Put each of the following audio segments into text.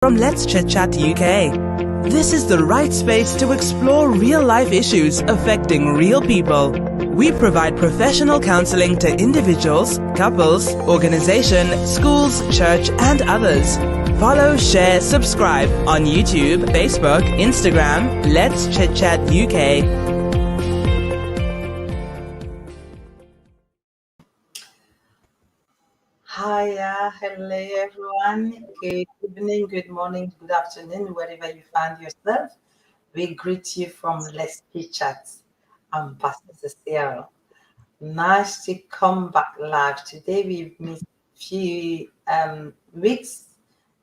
from Let's Chit Chat UK. This is the right space to explore real-life issues affecting real people. We provide professional counseling to individuals, couples, organization, schools, church, and others. Follow, share, subscribe on YouTube, Facebook, Instagram, Let's Chit Chat UK. Hiya, hello everyone. Good evening, good morning, good afternoon, wherever you find yourself. We greet you from Let's Chit Chat. I'm Pastor Cecile. Nice to come back live. Today we've missed a few weeks.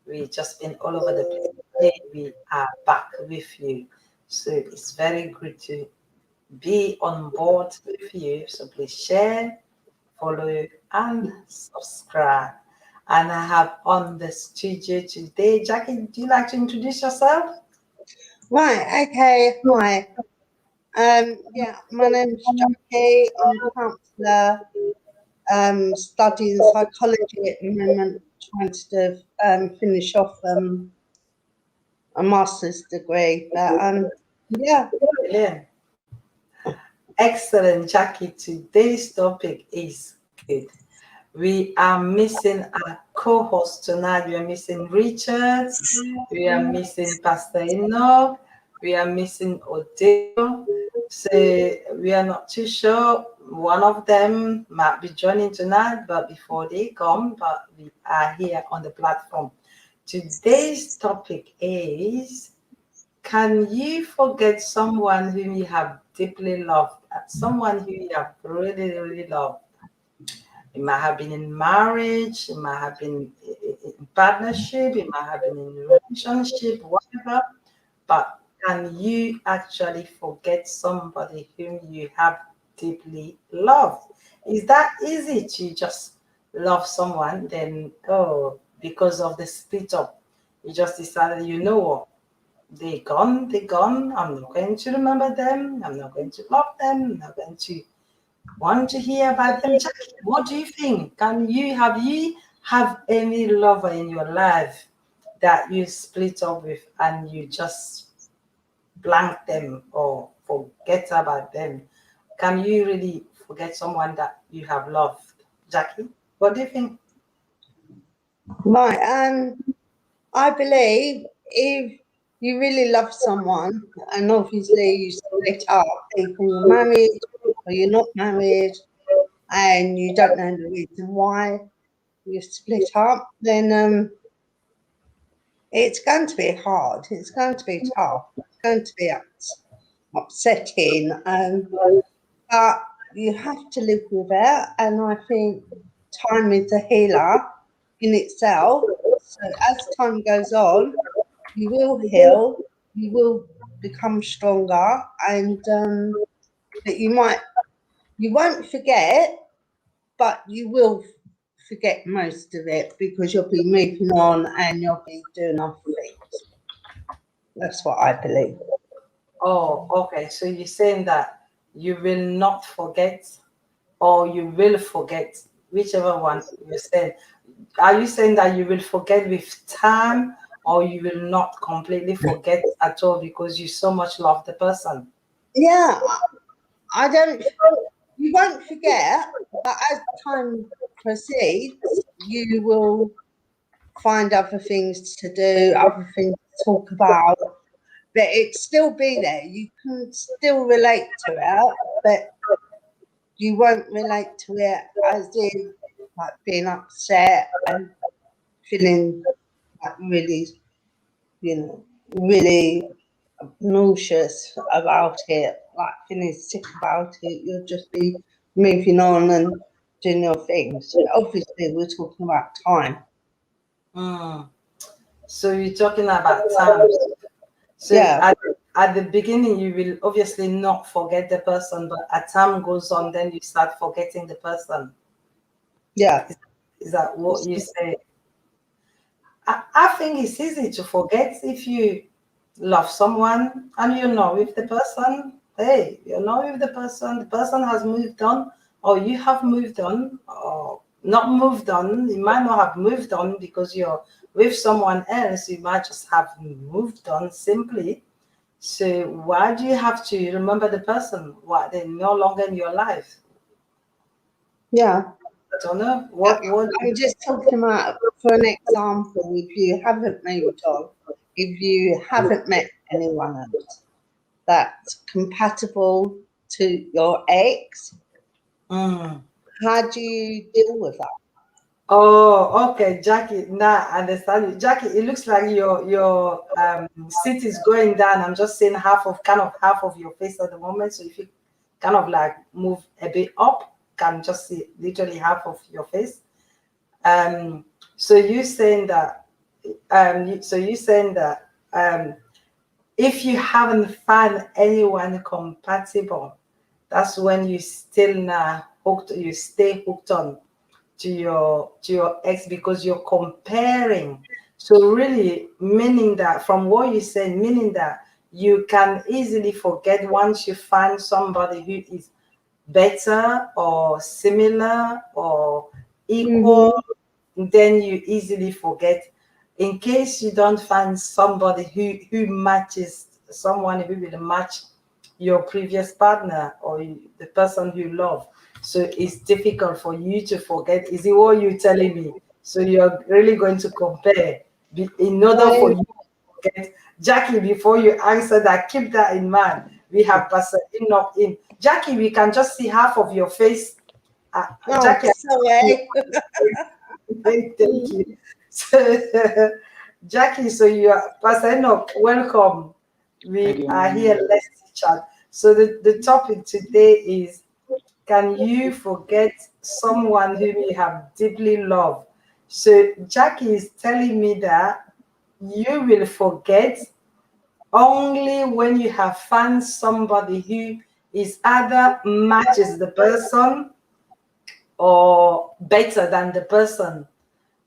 We've just been all over the place. Today we are back with you. So it's very good to be on board with you. So please share, follow, and subscribe. And I have on the studio today, Jackie, do you like to introduce yourself? Right, okay, hi. Yeah, my name's Jackie. I'm a counsellor, studying psychology at the moment, trying to finish off a master's degree. But yeah. Brilliant. Excellent, Jackie. Today's topic is good. We are missing our co-host tonight. We are missing Richard. We are missing Pastor Enoch. We are missing Odeo. So we are not too sure. One of them might be joining tonight, but before they come, but we are here on the platform. Today's topic is, can you forget someone whom you have deeply loved? Someone who you have really, really loved? It might have been in marriage, it might have been in partnership, it might have been in a relationship, whatever. But can you actually forget somebody whom you have deeply loved? Is that easy to just love someone, then, because of the split up, you just decided, you know what? They're gone, they're gone. I'm not going to remember them. I'm not going to love them. I'm not going to want to hear about them. Jackie, what do you think? Have you have any lover in your life that you split up with and you just blank them or forget about them? Can you really forget someone that you have loved? Jackie, what do you think? Right, I believe if you really love someone and obviously you split up, either you're married or you're not married, and you don't know the reason why you split up, then it's going to be hard. It's going to be tough. It's going to be upsetting. But you have to live with it. And I think time is a healer in itself. So as time goes on, you will heal. You will become stronger, and that you won't forget, but you will forget most of it because you'll be moving on and you'll be doing other things. That's what I believe. Oh, okay. So you're saying that you will not forget or you will forget, whichever one you said. Are you saying that you will forget with time or you will not completely forget at all because you so much love the person? Yeah, you won't forget, but as time proceeds, you will find other things to do, other things to talk about, but it still be there. You can still relate to it, but you won't relate to it as in like being upset and feeling like really, really nauseous about it, like feeling sick about it. You'll just be moving on and doing your things. Obviously, we're talking about time. So you're talking about time. So Yeah. at the beginning, you will obviously not forget the person, but as time goes on, then you start forgetting the person. Yeah. Is that what you say? I think it's easy to forget if you love someone and you're not with the person. Hey, you're not with the person has moved on, or you have moved on, or not moved on. You might not have moved on because you're with someone else, you might just have moved on simply. So why do you have to remember the person? Why they're no longer in your life? Yeah. I don't know. What I'm just talking about, for an example, if you haven't moved on, if you haven't met anyone else that's compatible to your ex, Mm. how do you deal with that? Oh, okay, Jackie. Now I understand you. Jackie, it looks like your seat is going down. I'm just seeing half of your face at the moment. So if you kind of like move a bit up, can just see literally half of your face. Um, so you saying that you saying that if you haven't found anyone compatible, that's when you still you stay hooked on to your ex because you're comparing. So really meaning that from what you said, meaning that you can easily forget once you find somebody who is better or similar or equal, Mm-hmm. then you easily forget. In case you don't find somebody who matches someone who will match your previous partner or the person you love, so it's difficult for you to forget. Is it what you're telling me? So you're really going to compare in order for you to forget. Jackie, before you answer that, keep that in mind. We have Pastor Enoch in. Jackie, we can just see half of your face. Oh, Jackie, sorry. thank you. So, Jackie, so you are Pastor Enoch, welcome. Thank We you, are Mommy. here, let's chat. So the topic today is, can you forget someone whom you have deeply loved? So Jackie is telling me that you will forget only when you have found somebody who is either matches the person or better than the person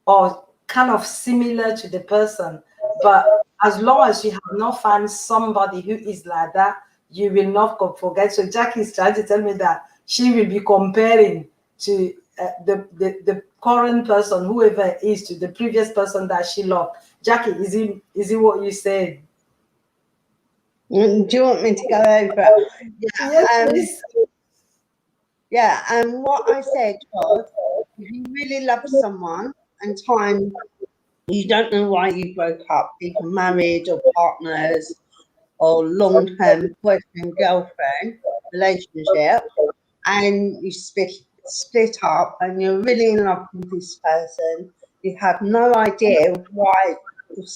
or kind of similar to the person. But as long as you have not found somebody who is like that, you will not forget. So Jackie is trying to tell me that she will be comparing to the current person, whoever it is, to the previous person that she loved. Jackie, is it what you said? Do you want me to go over it? Yes, Yeah. please. Yeah. And what I said was, if you really love someone and time, you don't know why you broke up, either married or partners or long-term boyfriend girlfriend relationship, and you split up, and you're really in love with this person. You have no idea why you're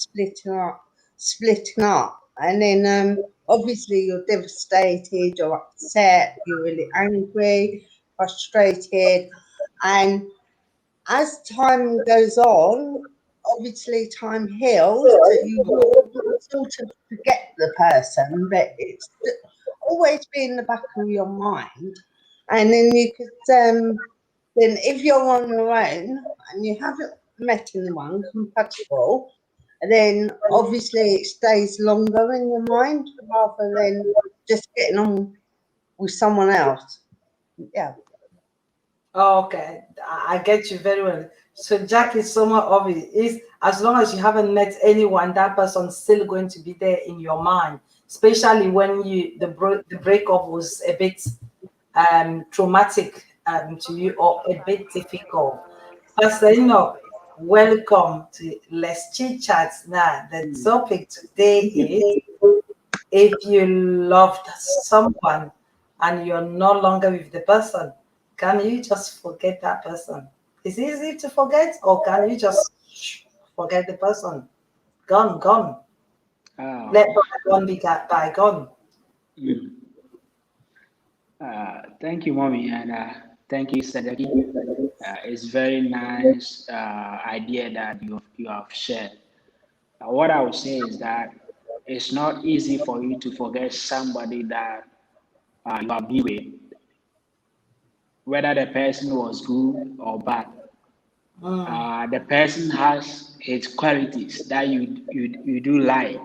splitting up, and then obviously you're devastated, you're upset, you're really angry, frustrated, and as time goes on, obviously time heals, so you sort of forget the person, but it's always be in the back of your mind. And then you could, then if you're on your own and you haven't met anyone compatible, then obviously it stays longer in your mind rather than just getting on with someone else. Yeah. Okay, I get you very well. So Jack is somewhat obvious. Is as long as you haven't met anyone, that person's still going to be there in your mind. Especially when the breakup was a bit traumatic to you or a bit difficult. Pastor Enoch, welcome to Let's Chit Chat. Now the topic today is, if you loved someone and you're no longer with the person, can you just forget that person? It's easy to forget, or can you just forget the person? Gone, gone. Oh, Let bygone be bygone. mm. Thank you, Mommy, and thank you, Sadaki. It's very nice idea that you have shared. What I would say is that it's not easy for you to forget somebody that you have been with, whether the person was good or bad. Mm. The person has his qualities that you do like,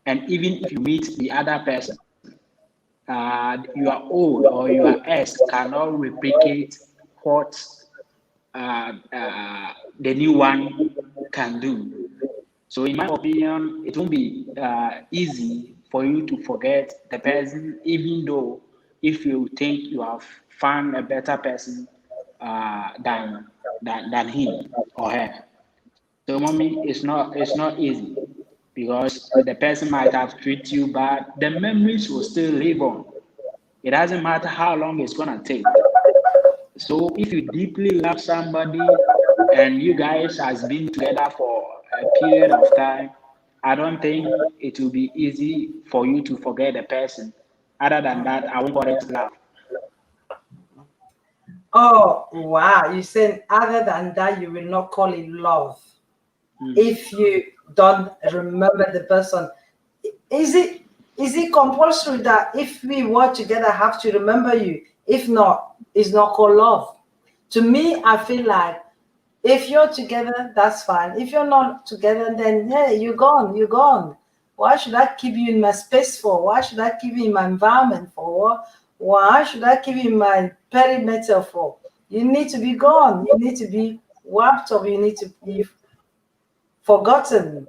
and even if you meet the other person, your old or your ex cannot replicate what the new one can do. So in my opinion, it won't be easy for you to forget the person, even though if you think you have found a better person than him or her. So mommy, it's not easy because the person might have treated you bad. The memories will still live on. It doesn't matter how long it's gonna take. So if you deeply love somebody and you guys has been together for a period of time, I don't think it will be easy for you to forget the person. Other than that, I won't call it love. Oh, wow. You said other than that, you will not call it love. If you don't remember the person, is it compulsory that if we work together, I have to remember you? If not, it's not called love. To me, I feel like if you're together, that's fine. If you're not together, then hey, you're gone. You're gone. Why should I keep you in my space for? Why should I keep you in my environment for? Why should I keep you in my perimeter for? You need to be gone. You need to be wiped off. You need to be forgotten,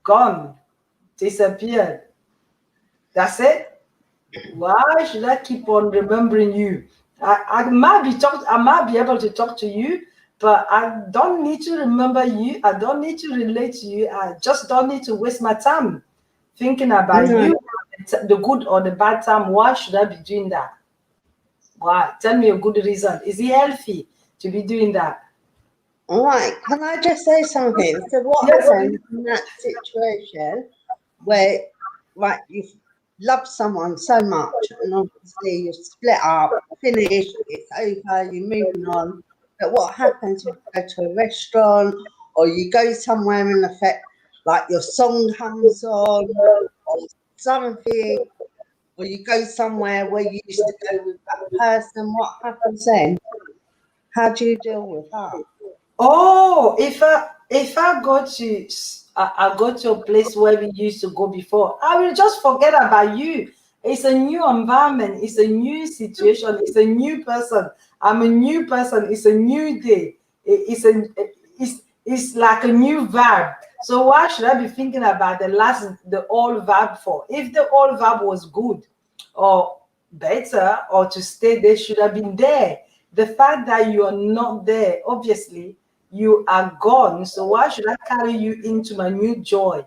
gone, disappeared. That's it. Why should I keep on remembering you? I might be able to talk to you, but I don't need to remember you. I don't need to relate to you. I just don't need to waste my time thinking about you, the good or the bad time. Why should I be doing that? Why? Tell me a good reason. Is it healthy to be doing that? All right, can I just say something? So what Yes. happens in that situation where, right, you've loved someone so much and obviously you split up, finished, it's over, you're moving on. But what happens if you go to a restaurant or you go somewhere in effect, like your song comes on or something, or you go somewhere where you used to go with that person, what happens then? How do you deal with that? Oh, if I go to I go to a place where we used to go before, I will just forget about you. It's a new environment, it's a new situation, it's a new person. I'm a new person, it's a new day. It's like a new vibe. So why should I be thinking about the old vibe for? If the old vibe was good or better or to stay, they should have been there. The fact that you are not there, obviously you are gone. So why should I carry you into my new joy?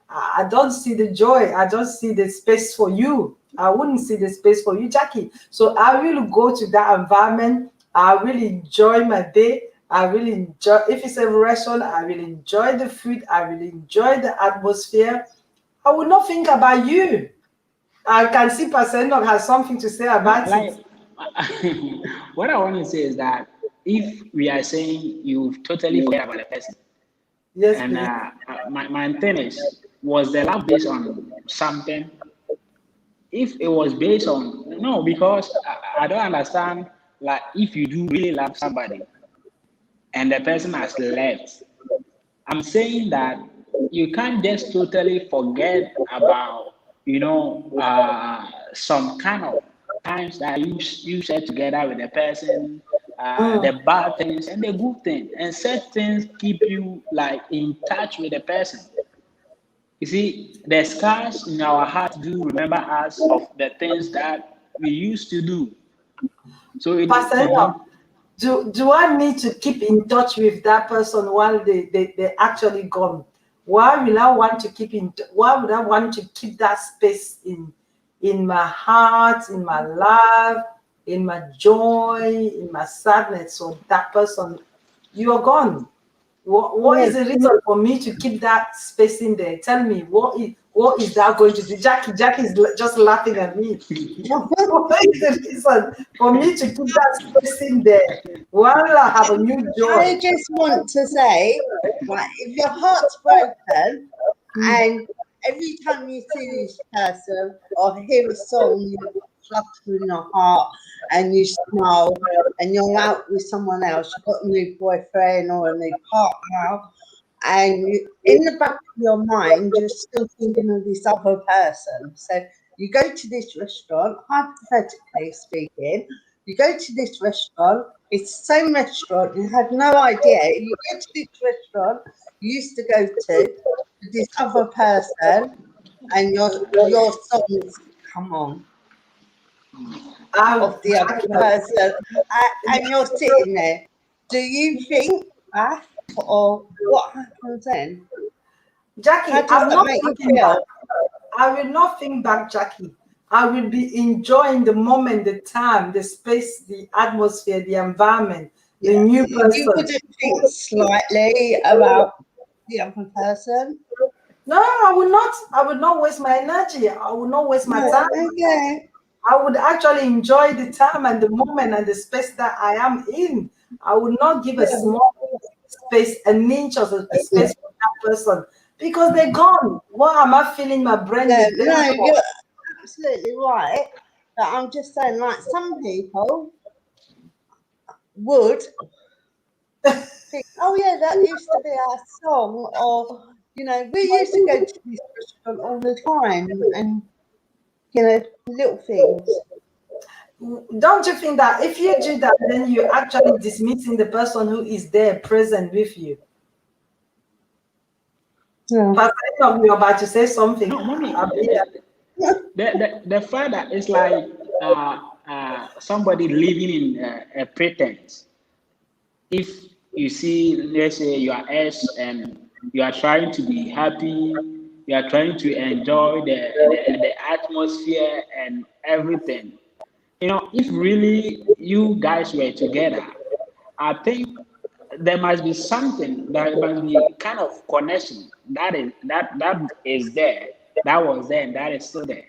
I don't see the joy. I don't see the space for you. I wouldn't see the space for you, Jackie. So I will go to that environment. I will enjoy my day. I will enjoy, if it's a restaurant, I will enjoy the food. I will enjoy the atmosphere. I will not think about you. I can see Pastor Enoch has something to say about Like, it. what I want to say is that if we are saying you've totally forget about the person, Yes, and please. my thing is, was the love based on something? If it was based on no, because I don't understand. Like, if you do really love somebody and the person has left, I'm saying that you can't just totally forget about, some kind of times that you share together with the person, Mm. the bad things and the good things, and such things keep you like in touch with the person. You see, the scars in our heart do remember us of the things that we used to do. So it. Pastor Enoch, do I need to keep in touch with that person while they actually gone? Why will I want to why would I want to keep that space in my heart, in my life, in my joy, in my sadness? So that person, you are gone. What Yeah. is the reason for me to keep that space in there? Tell me, what is that going to do? Jackie is just laughing at me. What is the reason for me to keep that space in there while I have a new I joy? just want to say, like, if your heart's broken and every time you see this person or hear a song, you flutter in your heart and you smile and you're out with someone else, you've got a new boyfriend or a new partner, and in the back of your mind, you're still thinking of this other person. So you go to this restaurant, hypothetically speaking, you go to this restaurant, it's the same restaurant, you have no idea. You go to this restaurant, you used to go to this other person, and your songs come on of the other person, and you're sitting there. Do you think back, or what happens then? Jackie, How does I'm that not make you thinking back. feel? I will not think back, Jackie. I will be enjoying the moment, the time, the space, the atmosphere, the environment, the new You person. wouldn't think slightly about the other person? No, I would not. I would not waste my energy. I would not waste my time. Okay. I would actually enjoy the time and the moment and the space that I am in. I would not give a small space, an inch of a space for that person because they're gone. What am I filling my brain Yeah, with them no, for? you're absolutely right. But I'm just saying, like, some people would think, oh yeah, that used to be our song, or we used to go to this restaurant all the time, and little things. Don't you think that if you do that, then you're actually dismissing the person who is there present with you? Yeah. Pastor Enoch, you're about to say something. No, mommy. I'm here. The father is like somebody living in a pretense. If you see, let's say you are S and you are trying to be happy, you are trying to enjoy the atmosphere and everything. If really you guys were together, I think there must be something, there must be kind of connection that is there, that was there, and that is still there.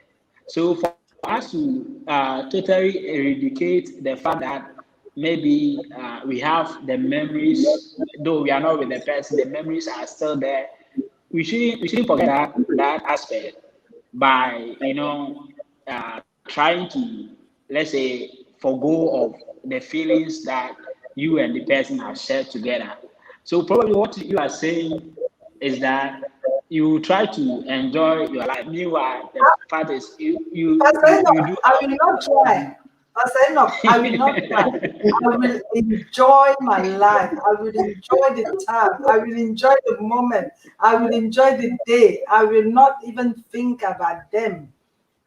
So for us to totally eradicate the fact that maybe we have the memories, though we are not with the person, the memories are still there. We shouldn't forget that aspect by trying to, let's say, forgo of the feelings that you and the person have shared together. So probably what you are saying is that you try to enjoy your life. Meanwhile, the fact is Pastor you Enoch, do I have. will not try. Pastor Enoch, I will not try. I will enjoy my life. I will enjoy the time. I will enjoy the moment. I will enjoy the day. I will not even think about them.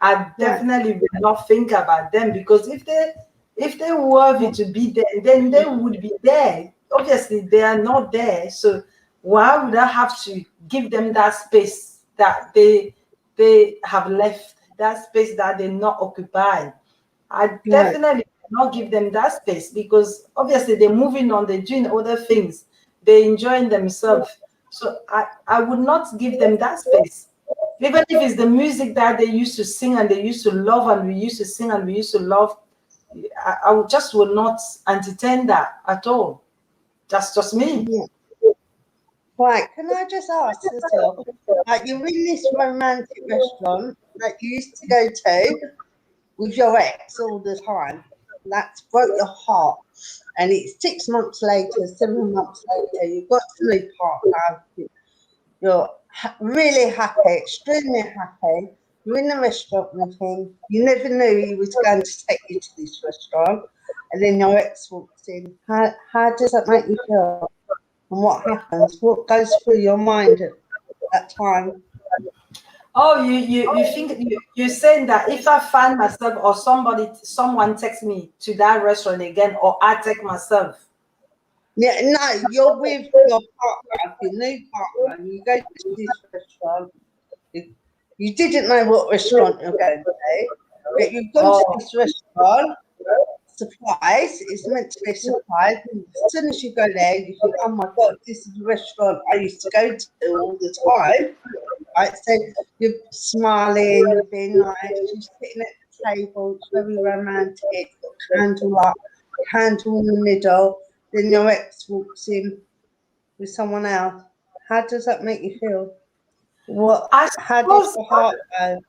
I definitely will not think about them because if they worthy to be there, then they would be there. Obviously, they are not there. So why would I have to give them that space that they have left, that space that they not occupy? I definitely will not give them that space because obviously they're moving on, they're doing other things, they're enjoying themselves. So I would not give them that space. Even if it's the music that they used to sing and they used to love and we used to sing and we used to love, I just will not entertain that at all. That's just me. Yeah. Right, can I just ask yourself, like, you're in this romantic restaurant that you used to go to with your ex all the time. That's broke your heart. And it's 6 months later, 7 months later, you've got a new partner. You're really happy, extremely happy. You're in the restaurant with him. You never knew he was going to take you to this restaurant. And then your ex walks in. How does that make you feel? And what happens? What goes through your mind at that time? Oh, you think you're saying that if I find myself or someone takes me to that restaurant again, or I take myself? Yeah, no, you're with your partner, your new partner, and you go to this restaurant. You didn't know what restaurant you're going to, but you've gone to this restaurant. Surprise! It's meant to be a surprise. As soon as you go there, you think, "Oh my God, this is a restaurant I used to go to all the time." Right? So you're smiling, you're being nice, you're sitting at the table. It's very romantic. Got candle up, candle in the middle. Then your ex walks in with someone else. How does that make you feel? How does your heart go?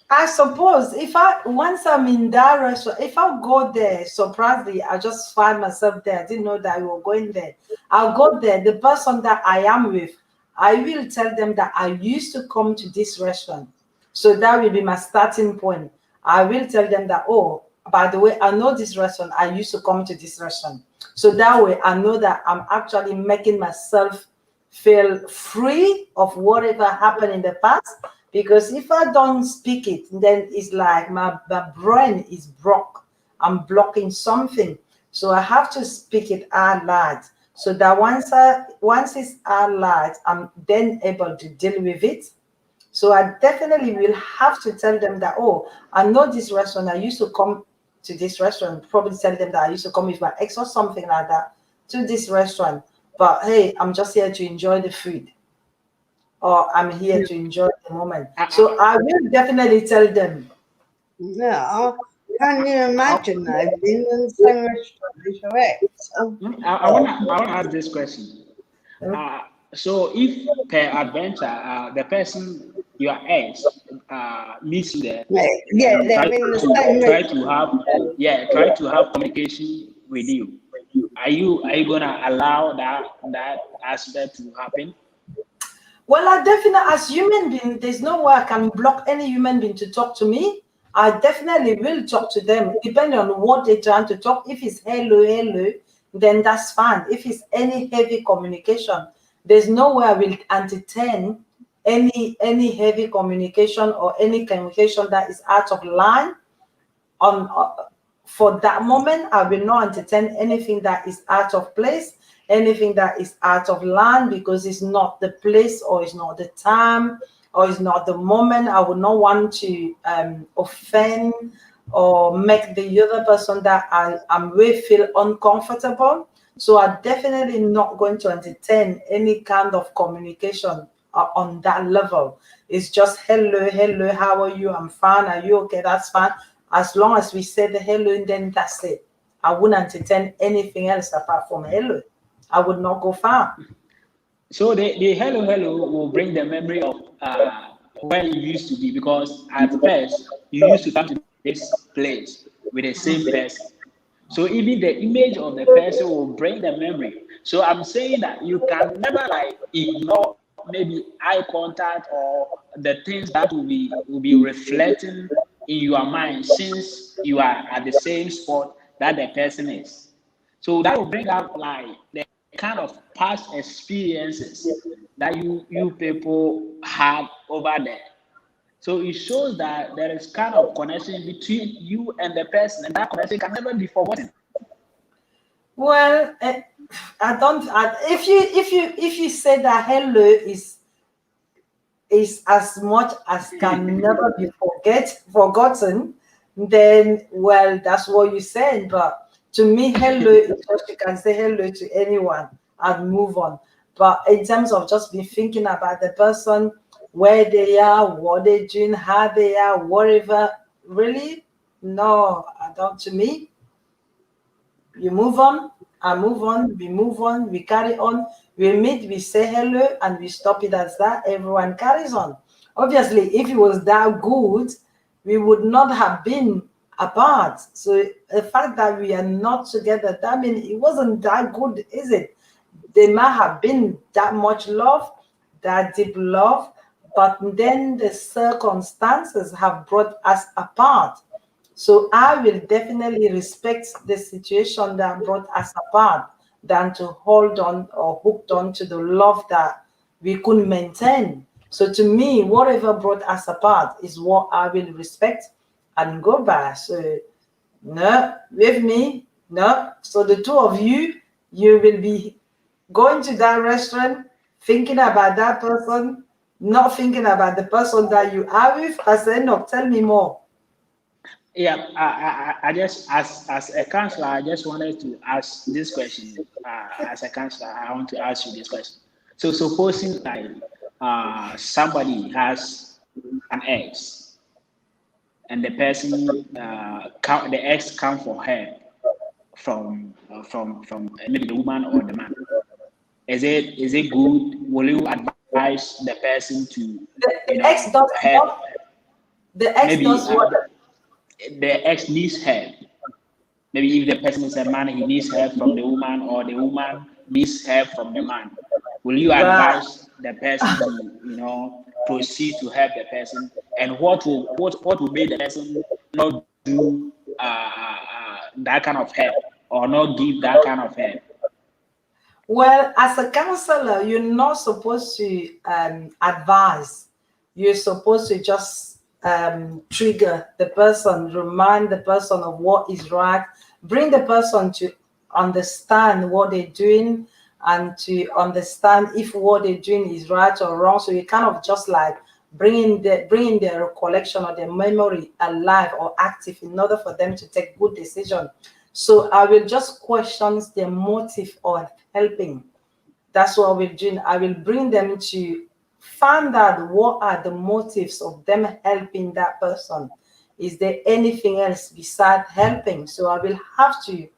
I suppose if once I'm in that restaurant, if I go there, surprisingly, I just find myself there. I didn't know that we were going there. I'll go there. The person that I am with, I will tell them that I used to come to this restaurant. So that will be my starting point. I will tell them that, oh, by the way, I know this restaurant. I used to come to this restaurant. So that way I know that I'm actually making myself feel free of whatever happened in the past. Because if I don't speak it, then it's like my brain is broke. I'm blocking something. So I have to speak it out loud. So that once it's out loud, I'm then able to deal with it. So I definitely will have to tell them that, oh, I know this restaurant. I used to come to this restaurant. Probably tell them that I used to come with my ex or something like that to this restaurant. But hey, I'm just here to enjoy the food, or I'm here to enjoy the moment. So I will definitely tell them. Yeah. Can you imagine though, being in the same restaurant as your ex? I want to ask this question. So if per adventure, the person your ex meets you there Yeah, and they're in the same restaurant. try to have communication with you, are you gonna allow that aspect to happen? Well, I definitely, as human being, there's no way I can block any human being to talk to me. I definitely will talk to them, depending on what they're trying to talk. If it's hello, hello, then that's fine. If it's any heavy communication, there's no way I will entertain any heavy communication or any communication that is out of line. On For that moment, I will not entertain anything that is out of place, anything that is out of line, because it's not the place, or it's not the time, or it's not the moment. I would not want to offend or make the other person that I'm with feel uncomfortable. So I'm definitely not going to entertain any kind of communication on that level. It's just hello, hello, how are you? I'm fine. Are you okay? That's fine. As long as we say the hello, and then that's it. I wouldn't entertain anything else apart from hello. I would not go far. So the hello will bring the memory of where you used to be, because at first you used to come to this place with the same person. So even the image of the person will bring the memory. So I'm saying that you can never like ignore maybe eye contact or the things that will be reflecting in your mind, since you are at the same spot that the person is. So that will bring up like the kind of past experiences that you people had over there. So it shows that there is kind of connection between you and the person, and that connection can never be forgotten. Well, I don't. If you say that hello is as much as can never be forgotten, then well, that's what you said. But to me, hello is just, you can say hello to anyone and move on. But in terms of just be thinking about the person, where they are, what they're doing, how they are, whatever, really, no, I don't. To me, you move on, I move on, we carry on, we meet, we say hello, and we stop it as that. Everyone carries on. Obviously, if it was that good, we would not have been apart. So the fact that we are not together, that means it wasn't that good, is it? There might have been that much love, that deep love, but then the circumstances have brought us apart. So I will definitely respect the situation that brought us apart than to hold on or hooked on to the love that we couldn't maintain. So to me, whatever brought us apart is what I will respect and go by. So no, with me, no. So the two of you, you will be going to that restaurant, thinking about that person, not thinking about the person that you are with. Pastor Enoch, tell me more. Yeah, I just as a counselor, I just wanted to ask this question. As a counselor, I want to ask you this question. So supposing like somebody has an ex, and the person the ex come for her from maybe the woman or the man. Is it good? Will you advise the person to The ex does help? what? The ex Maybe does what? the ex needs help. Maybe if the person is a man, he needs help from the woman, or the woman needs help from the man. Will you Right. advise the person to proceed to help the person? And what will make the person not do that kind of help, or not give that kind of help? Well, as a counselor, you're not supposed to advise. You're supposed to just trigger the person, remind the person of what is right, bring the person to understand what they're doing and to understand if what they're doing is right or wrong. So you kind of just like bringing their recollection or their memory alive or active in order for them to take good decision. So I will just question their motive of helping. That's what we're doing. I will bring them to find out what are the motives of them helping that person. Is there anything else besides helping? So I will have to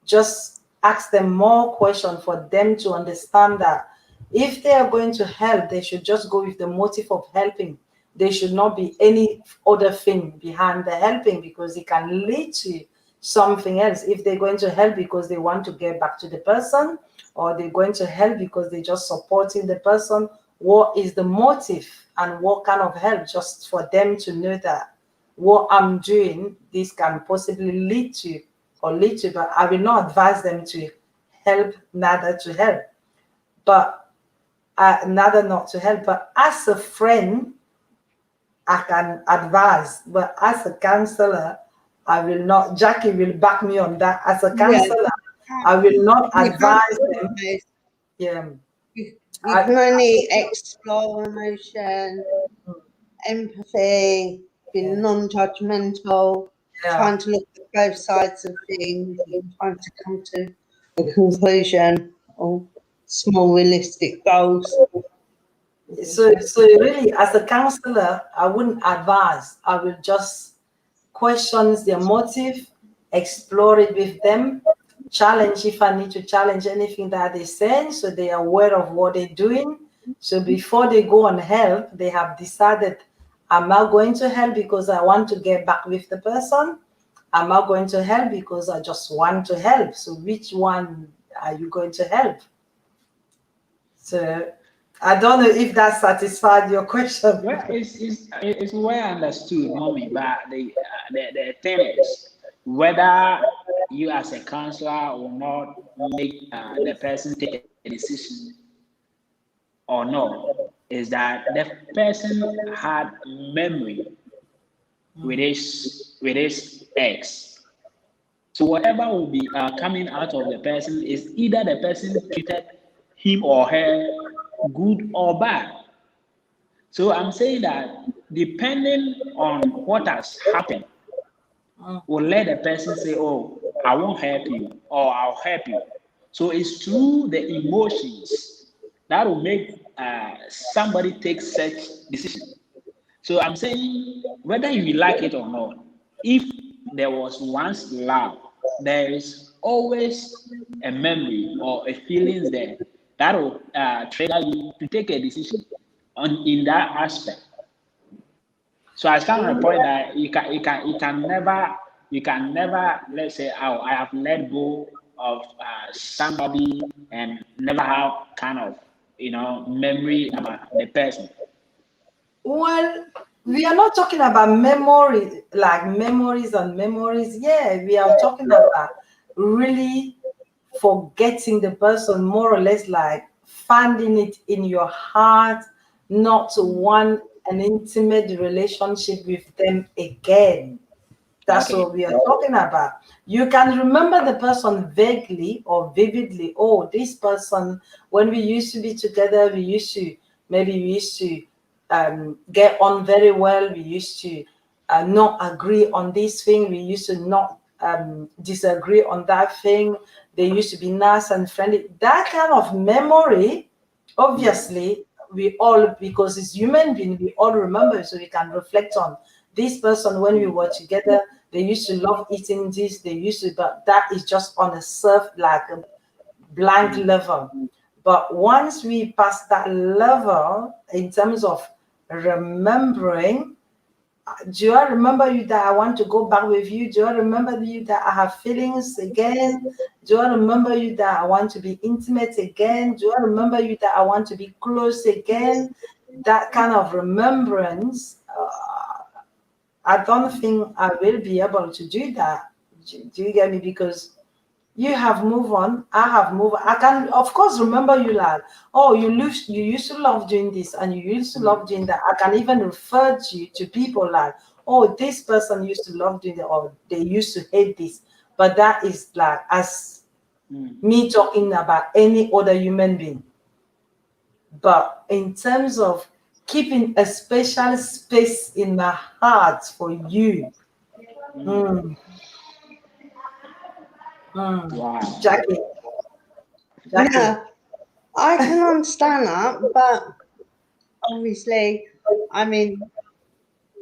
just ask them more questions for them to understand that if they are going to help, they should just go with the motive of helping. There should not be any other thing behind the helping because it can lead to something else. If they're going to help because they want to get back to the person, or they're going to help because they're just supporting the person, what is the motive and what kind of help? Just for them to know that what I'm doing, this can possibly lead to, but I will not advise them to help, neither to help, but neither not to help. But as a friend, I can advise, but as a counselor, I will not. Jackie will back me on that. As a counselor, I will not You can't advise them. advise. Yeah. You can only explore emotion, empathy, be non-judgmental, Yeah. trying to look at both sides of things and trying to come to a conclusion or small realistic goals. So really, as a counselor, I wouldn't advise. I will just question their motive, explore it with them, challenge if I need to challenge anything that they're saying, so they are aware of what they're doing. So before they go on help, they have decided, am I going to help because I want to get back with the person? Am I going to help because I just want to help? So which one are you going to help? So I don't know if that satisfied your question. Well, it's well understood, mommy. But the thing is, whether you as a counselor will not make the person take a decision or not, is that the person had memory with his ex. So whatever will be coming out of the person is either the person treated him or her good or bad. So I'm saying that depending on what has happened, will let the person say, "Oh, I won't help you," or "I'll help you." So it's through the emotions that will make somebody take such decision. So I'm saying whether you like it or not, if there was once love, there is always a memory or a feelings there that will trigger you to take a decision on in that aspect. So I stand on the point that you can never let's say, oh, I have let go of somebody and never have kind of memory about the person. Well, we are not talking about memory, like memories and memories. Yeah, we are talking about really forgetting the person, more or less like finding it in your heart not to want an intimate relationship with them again. That's Okay. what we are talking about. You can remember the person vaguely or vividly. Oh, this person, when we used to be together, we used to get on very well. We used to not agree on this thing. We used to not disagree on that thing. They used to be nice and friendly. That kind of memory, obviously, we all, because it's human being, we all remember, so we can reflect on this person when we were together. They used to love eating this. They used to, but that is just on a like a blank level. But once we pass that level in terms of remembering, do I remember you that I want to go back with you? Do I remember you that I have feelings again? Do I remember you that I want to be intimate again? Do I remember you that I want to be close again? That kind of remembrance, I don't think I will be able to do that. Do you get me? Because You have moved on. I have moved on. I can, of course, remember you like, oh, you used to love doing this and you used to love doing that. I can even refer to people like, oh, this person used to love doing that, or they used to hate this. But that is like as me talking about any other human being. But in terms of keeping a special space in my heart for you, Wow. Jackie. Yeah, I can understand that, but obviously, I mean,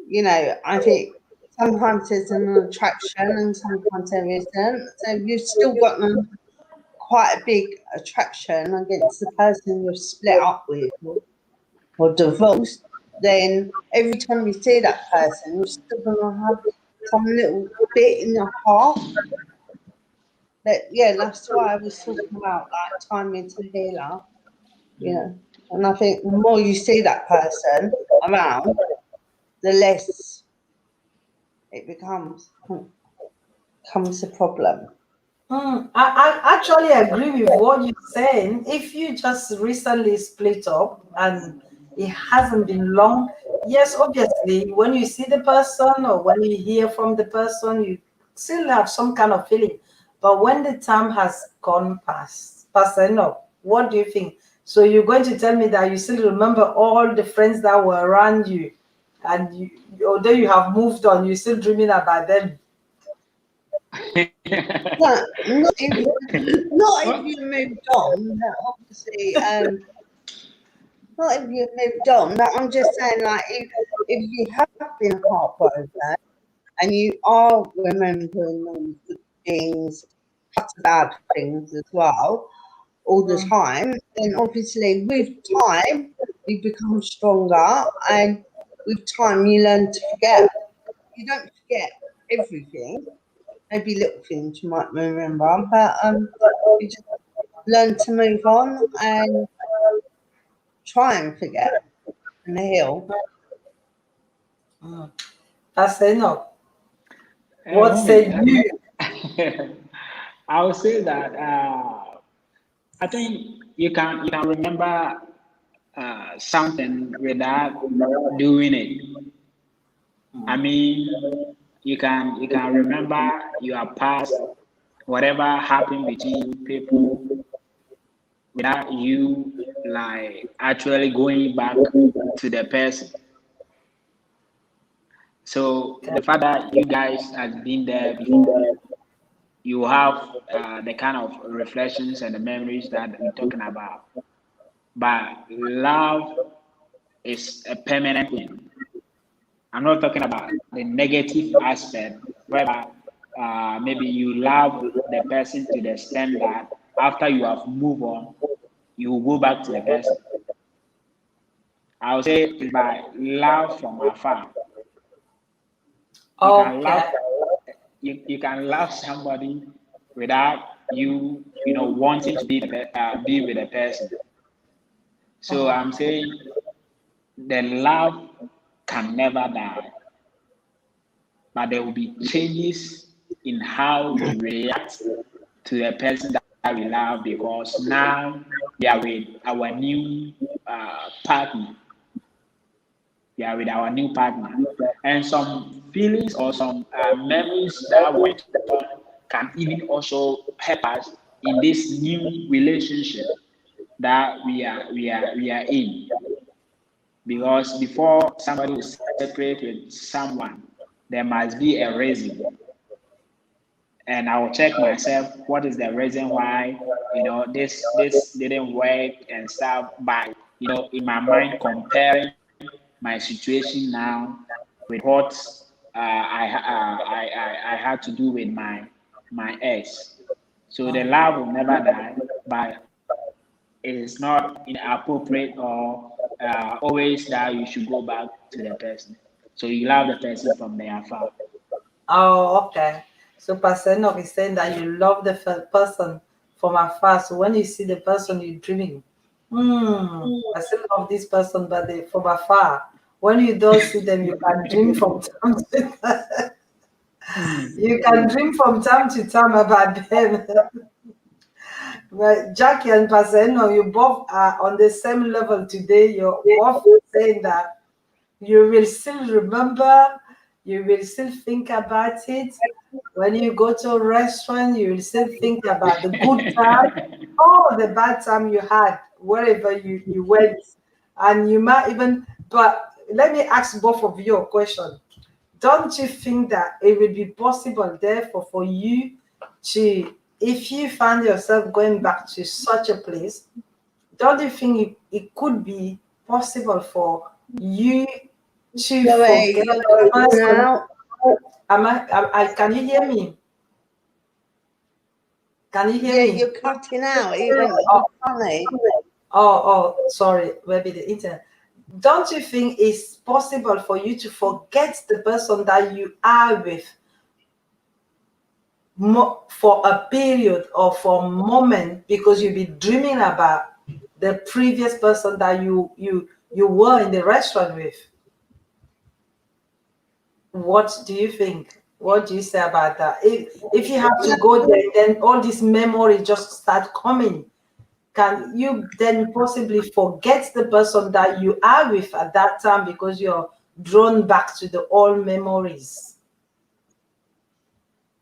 you know, I think sometimes there's an attraction and sometimes there isn't. So you've still got quite a big attraction against the person you've split up with or divorced, then every time you see that person, you're still going to have some little bit in your heart. But yeah, that's why I was talking about like time into healer, you know. And I think the more you see that person around, the less it becomes a problem. I actually agree with what you're saying. If you just recently split up and it hasn't been long, yes, obviously, when you see the person or when you hear from the person, you still have some kind of feeling. But when the time has gone past, no, what do you think? So you're going to tell me that you still remember all the friends that were around you, and you, although you have moved on, you're still dreaming about them. No, not if you moved on. Obviously, not if you moved on. But I'm just saying, like, if you have been heartbroken and you are remembering all the good things, plus bad things as well, all the time, then obviously with time you become stronger, and with time you learn to forget. You don't forget everything. Maybe little things you might remember, but you just learn to move on and try and forget and heal. That's enough. Hey, What said homie, you? I would say that I think you can remember something without doing it. I mean, you can remember your past, whatever happened between people, without you like actually going back to the person. So the fact that you guys have been there before, you have the kind of reflections and the memories that we're talking about. But love is a permanent thing. I'm not talking about the negative aspect, whereby maybe you love the person to the extent that after you have moved on, you will go back to the person. I would say it's by love from afar. You can love Okay. you can love somebody without you wanting to be with a person. So I'm saying the love can never die, but there will be changes in how we react to the person that we love, because now we are with our new partner. We are with our new partner, and some feelings or some memories that went on can even also help us in this new relationship that we are in. Because before somebody will separate with someone, there must be a reason. And I will check myself, what is the reason why this didn't work and stuff, by in my mind comparing my situation now with what I had to do with my ex. So the love will never die, but it is not inappropriate or always that you should go back to the person. So you love the person from the afar. Oh, okay. So Pastor Enoch is saying that you love the person from afar. So when you see the person, you're dreaming. I still love this person, but they from afar. When you don't see them, you can dream from time to time. You can dream from time to time about them. Well, Jackie and Pastor Eno, you both are on the same level today. You're both saying that you will still remember, you will still think about it. When you go to a restaurant, you will still think about the good time or the bad time you had wherever you went. And you might even, but let me ask both of you a question. Don't you think that it would be possible, therefore, for you to, if you find yourself going back to such a place, don't you think it could be possible for you to Sorry, forget you're the cutting person? out. Can you hear me? Can you hear Yeah, me? you're cutting out. It went funny. Sorry, maybe the internet. Don't you think it's possible for you to forget the person that you are with for a period or for a moment because you'll be dreaming about the previous person that you were in the restaurant with? What do you think? What do you say about that? If you have to go there, then all this memory just start coming. Can you then possibly forget the person that you are with at that time because you're drawn back to the old memories?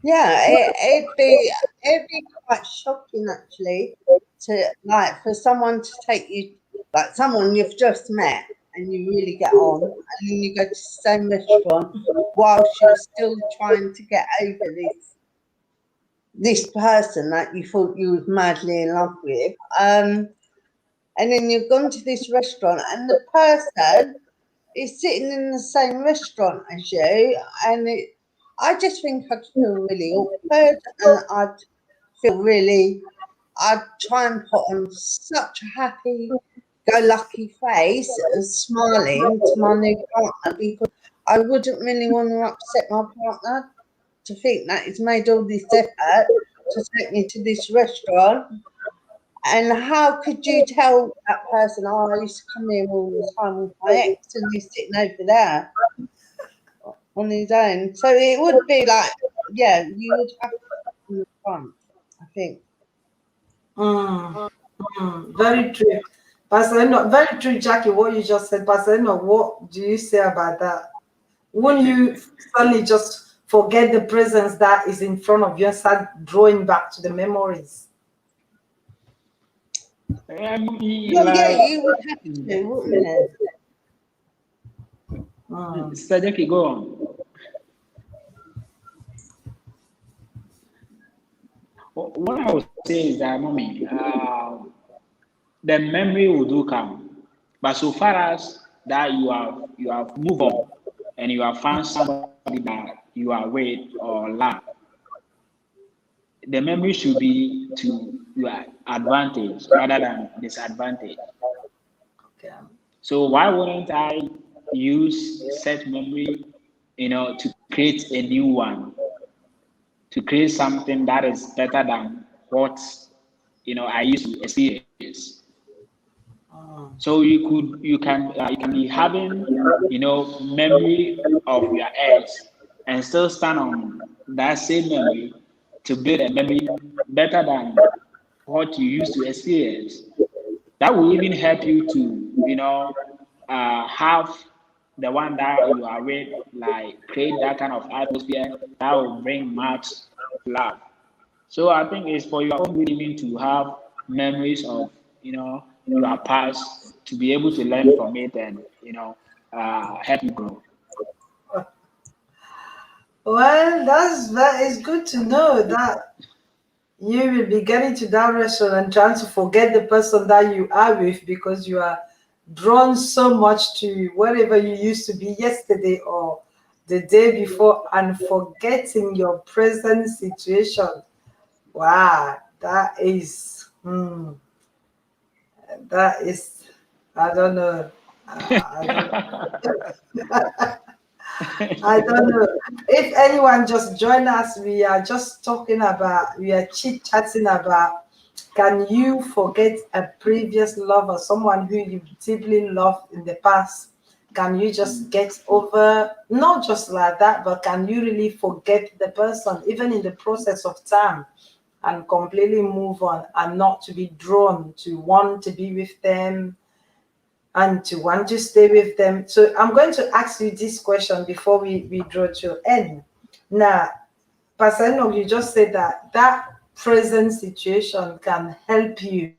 Yeah, it'd be quite shocking actually to like for someone to take you like someone you've just met and you really get on and then you go to the same restaurant whilst you're still trying to get over this person that you thought you was madly in love with. And then you've gone to this restaurant and the person is sitting in the same restaurant as you, and I just think I'd feel really awkward, and I'd try and put on such a happy-go-lucky face and smiling to my new partner because I wouldn't really want to upset my partner to think that he's made all this effort to take me to this restaurant. And how could you tell that person, oh, I used to come here all the time with my ex and he's sitting over there on his own? So it would be like, yeah, you would have to be in the front, I think. Very true. Pastor Eno, very true, Jackie, what you just said. Pastor Eno, what do you say about that? Wouldn't you suddenly just forget the presence that is in front of you and start drawing back to the memories? Yeah, Like, you would have to, wouldn't you? Sister Jackie, go on. What I would say is that, mommy, the memory will do come, but so far as that you have moved on and you have found somebody that you are with or love, the memory should be to your advantage rather than disadvantage. Okay. So why wouldn't I use such memory, to create a new one, to create something that is better than what I used to experience. So you can be having memory of your ex and still stand on that same memory to build a memory better than what you used to experience. That will even help you to have the one that you are with, like create that kind of atmosphere that will bring much love. So I think it's for your own good even to have memories of your past to be able to learn from it and help you grow. Well, that is good to know that you will be getting to that restaurant and trying to forget the person that you are with because you are drawn so much to wherever you used to be yesterday or the day before and forgetting your present situation. Wow, that is, I don't know. I don't know. If anyone just join us, we are just talking about, we are chit chatting about, can you forget a previous lover, someone who you deeply loved in the past? Can you just get over, not just like that, but can you really forget the person, even in the process of time? and completely move on, and not to be drawn to want to be with them and to want to stay with them. So I'm going to ask you this question before we draw to end. Now, Pastor Enoch, you just said that that present situation can help you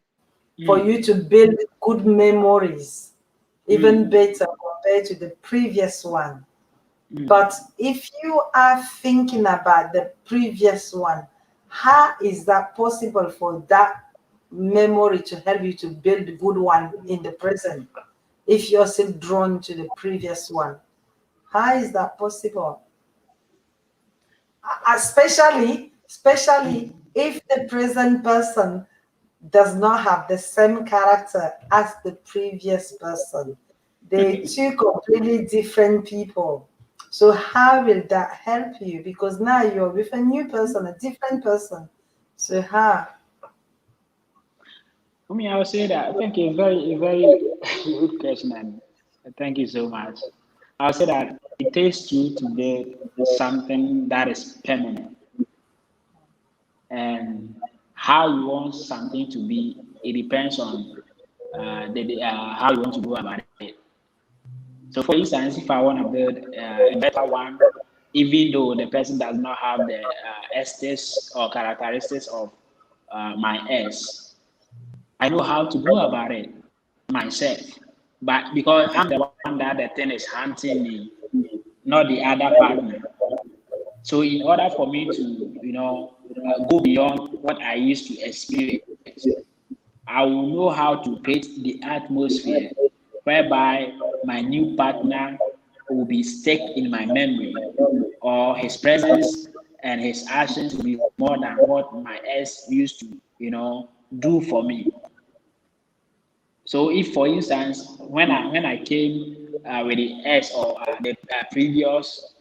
for you to build good memories, even better compared to the previous one. But if you are thinking about the previous one, how is that possible for that memory to help you to build a good one in the present if you're still drawn to the previous one? How is that possible? Especially if the present person does not have the same character as the previous person. They're two completely different people. So how will that help you? Because now you're with a new person, a different person. So how? I mean, I would say that I think a very good question, and thank you so much. I would say that it takes you to build something that is permanent, and how you want something to be. It depends on how you want to go about it. So, for instance, if I want to build a better one, even though the person does not have the aesthetics or characteristics of my ex, I know how to go about it myself. But because I'm the one that the thing is hunting me, not the other partner. So in order for me to, go beyond what I used to experience, I will know how to create the atmosphere whereby my new partner will be stuck in my memory, or his presence and his actions will be more than what my ex used to, do for me. So if, for instance, when I came with the ex or the previous,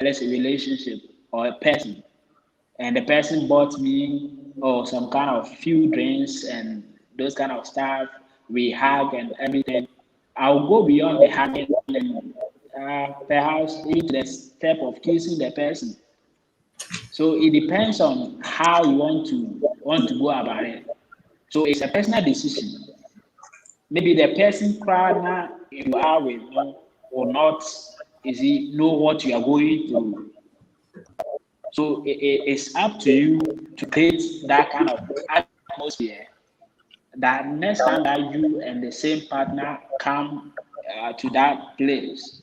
let's say, relationship or a person, and the person bought me or some kind of few drinks and those kind of stuff, we hug and everything, I'll go beyond the hugging and perhaps even to the step of kissing the person. So it depends on how you want to go about it. So it's a personal decision. Maybe the person crowd now you are with or not, is he know what you are going through. So it's up to you to create that kind of atmosphere that next time that you and the same partner come to that place,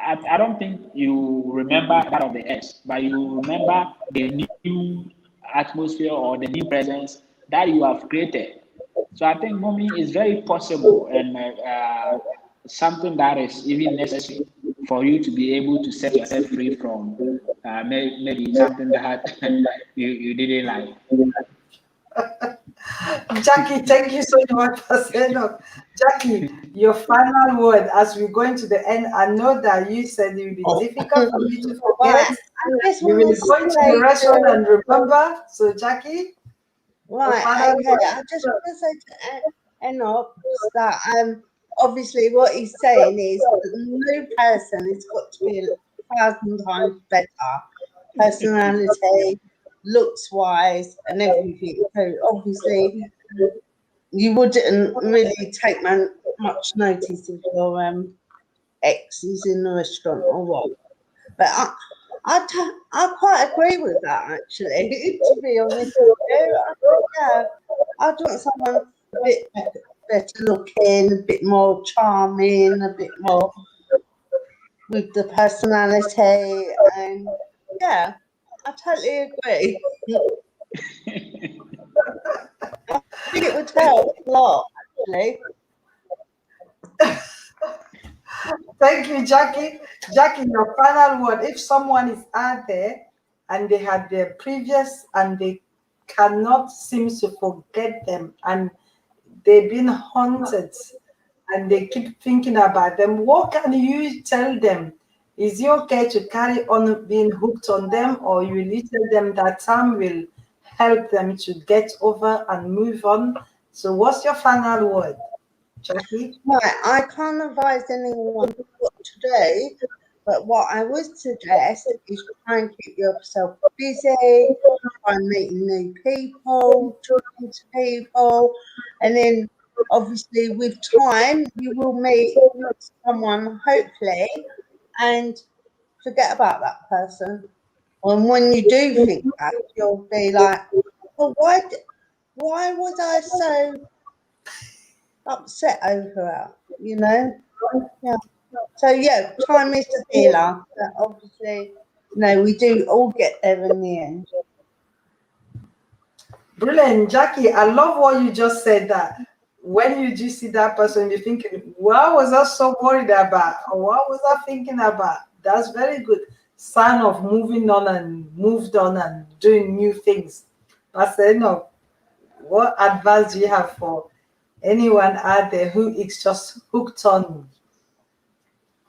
I don't think you remember that of the ex, but you remember the new atmosphere or the new presence that you have created. So I think mommy is very possible and something that is even necessary for you to be able to set yourself free from maybe something that you didn't like. Jackie, thank you so much for saying that. Jackie, your final word as we go into the end. I know that you said it will be difficult for you to forget. Right. I just You will want to go into say the restaurant and remember. So, Jackie, right, okay. I just want to say to Enoch that obviously what he's saying is that the new person has got to be 1,000 times better, personality, looks wise, and everything. So obviously you wouldn't really take much notice if your ex is in the restaurant or what. But I quite agree with that, actually, to be honest with you. Yeah, I'd want someone a bit better looking, a bit more charming, a bit more with the personality. And yeah, I totally agree. I think it would help a lot, actually. thank you, Jackie. Jackie, your final word. If someone is out there and they had their previous and they cannot seem to forget them and they've been haunted and they keep thinking about them, what can you tell them? Is it okay to carry on being hooked on them, or you will tell them that time will help them to get over and move on? So, what's your final word, Jackie? Right, I can't advise anyone what to do, but what I would suggest is try and keep yourself busy, by meeting new people, talking to people, and then obviously with time you will meet someone hopefully and forget about that person. And when you do think back, you'll be like, well, why was I so upset over that? You know? Yeah. So yeah, time is a healer. But obviously, we do all get there in the end. Brilliant, Jackie. I love what you just said. That when you do see that person, you're thinking, "What was I so worried about? Or what was I thinking about?" That's very good sign of moving on and moved on and doing new things. Pastor Enoch, what advice do you have for anyone out there who is just hooked on,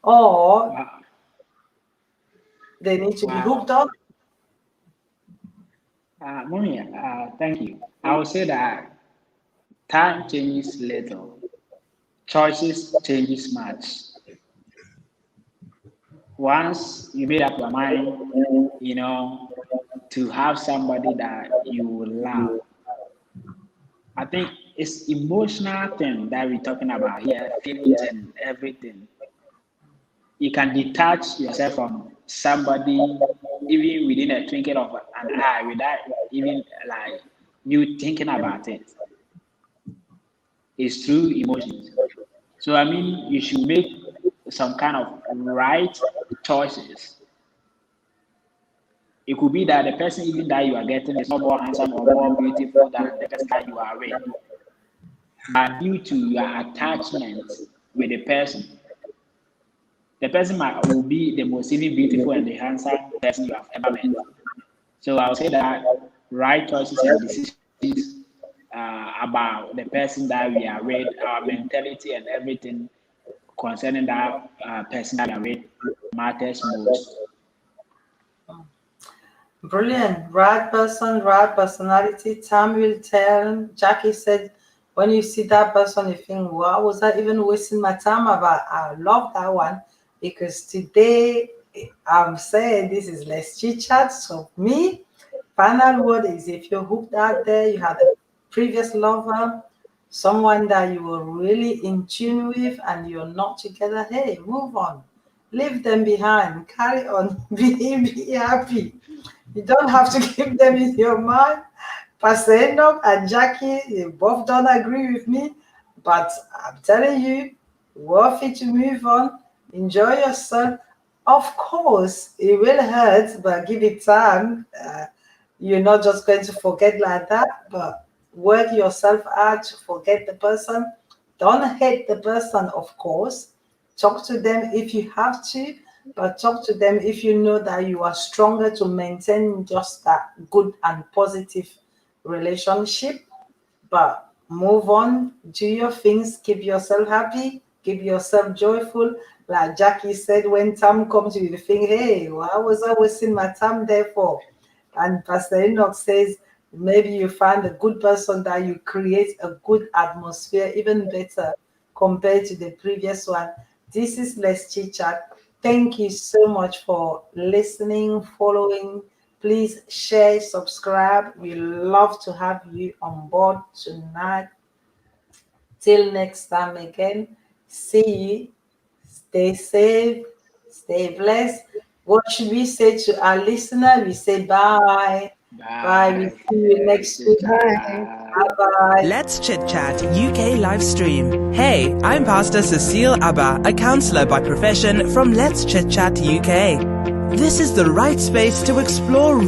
or Wow. they need to be Wow. hooked on? Mommy, thank you. I would say that time changes little, choices changes much. Once you made up your mind, to have somebody that you will love, I think it's emotional thing that we're talking about here, feelings and everything. You can detach yourself from somebody even within a twinkle of an eye without even like you thinking about it. It's through emotions. So I mean, you should make some kind of right choices. It could be that the person even that you are getting is not more handsome or more beautiful than the person that you are with. But due to your attachment with the person will be the most even beautiful and the handsome person you have ever met. So I'll say that right choices and decisions about the person that we are with, our mentality and everything concerning that person that we are with matters most. Brilliant. Right person, right personality. Time will tell. Jackie said, when you see that person, you think, why was I even wasting my time about? I love that one, because today I'm saying this is less chit chat. So me, final word is, if you're hooked out there, you had a previous lover, someone that you were really in tune with, and you're not together, hey, move on. Leave them behind. Carry on. Be happy. You don't have to keep them in your mind. Pastor Enoch and Jackie, they both don't agree with me, but I'm telling you, worth it to move on. Enjoy yourself. Of course, it will hurt, but give it time. You're not just going to forget like that, but work yourself out to forget the person. Don't hate the person, of course. Talk to them if you have to, but talk to them if you know that you are stronger to maintain just that good and positive relationship. But move on, do your things, keep yourself happy, keep yourself joyful. Like Jackie said, when time comes, you think, hey, why was I wasting my time there for? And Pastor Enoch says, maybe you find a good person that you create a good atmosphere, even better compared to the previous one. This is Let's Chit Chat. Thank you so much for listening, following. Please share, subscribe. We love to have you on board tonight. Till next time again, see you. Stay safe, stay blessed. What should we say to our listener? We say bye. Bye. We see you next week. Bye-bye. Let's Chit Chat UK live stream. Hey, I'm Pastor Cecile Abba, a counselor by profession from Let's Chit Chat UK. This is the right space to explore